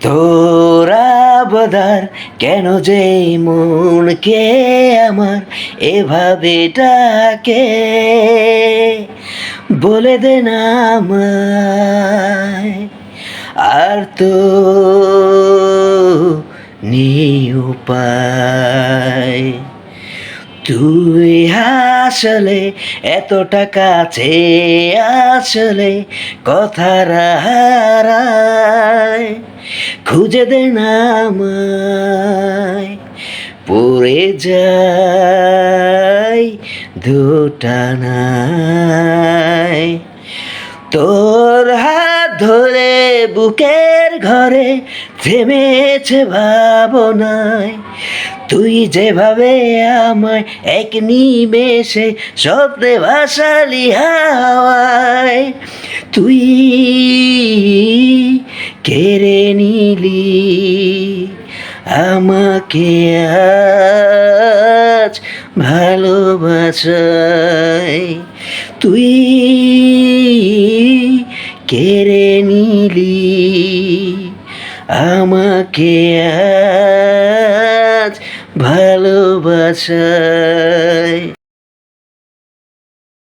তোরা বদার কেন যে মনকে আমার এভাবে ডাকে বলে দে না আমায়। আর তো নেই উপায়, তুই আসলে এতটা কাছে আসলে কথার হারায় খুঁজে দে না আমায়। পড়ে যাই দুটানায়, তোর হাত ধরে বুকের ঘরে থেমেছে ভাবনায়। তুই যেভাবে আমায় এক নিমেষে স্বপ্নে ভাসালি হাওয়ায়, তুই কেড়ে নিলি আমাকে আজ ভালোবাসায়। তুই কেড়ে নিলি আমাকে আজ ভালোবাসায়।